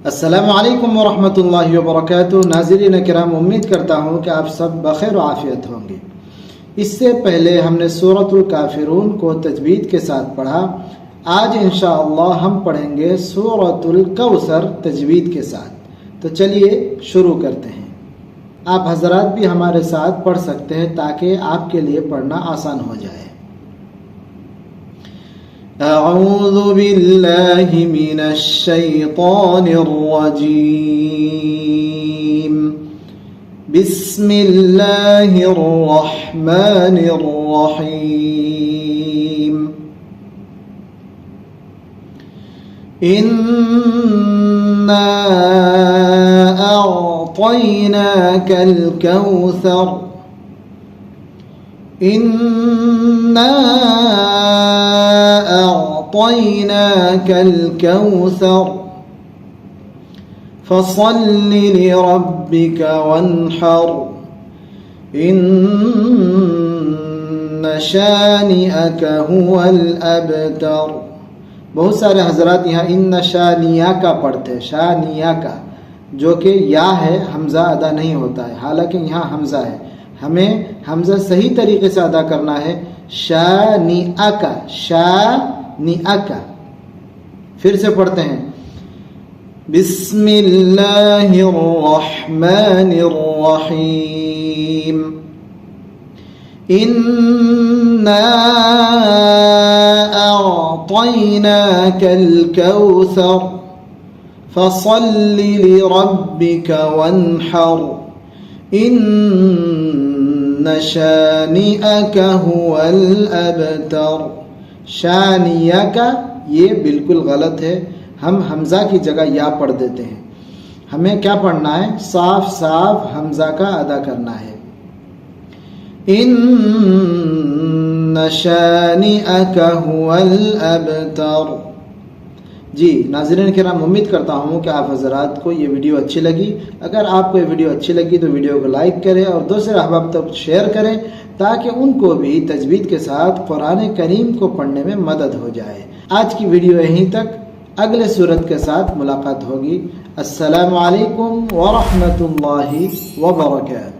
अस्सलामु अलैकुम वरहमतुल्लाहि वबरकातुहू। नाज़रीन किराम, उम्मीद करता हूँ कि आप सब बखैर आफियत होंगे। इससे पहले हमने सूरतुल काफिरून को तजवीद के साथ पढ़ा। आज इंशाअल्लाह हम पढ़ेंगे सूरतुल कौसर तजवीद के साथ। तो चलिए शुरू करते हैं। आप हजरात भी हमारे साथ पढ़ सकते हैं ताकि आपके लिए पढ़ना आसान हो जाए। अऊज़ु बिल्लाहि मिनश शैतानिर रजीम। बिस्मिल्लाहिर रहमानिर रहीम। इन्ना अअतैनाकल कौसर। इन्ना अअतैनाकल कौसर फसल्लि लिरब्बिक वन्हर। इन्न शानिअक हुवल अबतर। बहुत सारे हजरात यहाँ इन्न शानिया का पढ़ते हैं, शानिया का, जो कि या है, हमज़ा अदा नहीं होता है। हालांकि यहाँ हमज़ा है, हमें हमज़ा सही तरीके से अदा करना है। शानिआ का, शानिआ का। फिर से पढ़ते हैं। बिस्मिल्लाहिर रहमानिर रहीम। इन्ना अअतैनाकल कौसर फसल्लि लिरब्बिक वन्हर। इन्न शानिअक हुवल अबतर। शानिया का ये बिल्कुल गलत है। हम हमज़ा की जगह या पढ़ देते हैं। हमें क्या पढ़ना है? साफ साफ हमज़ा का अदा करना है। इन्न शानिअक हुवल अबतर। जी नाज़रीन किराम, उम्मीद करता हूँ कि आप हज़रात को ये वीडियो अच्छी लगी। अगर आपको ये वीडियो अच्छी लगी तो वीडियो को लाइक करें और दूसरे अहबाब तक शेयर करें ताकि उनको भी तजवीद के साथ कुरान करीम को पढ़ने में मदद हो जाए। आज की वीडियो यहीं तक, अगले सूरत के साथ मुलाकात होगी। अस्सलामु अलैकुम व रहमतुल्लाहि व बरकातुहू।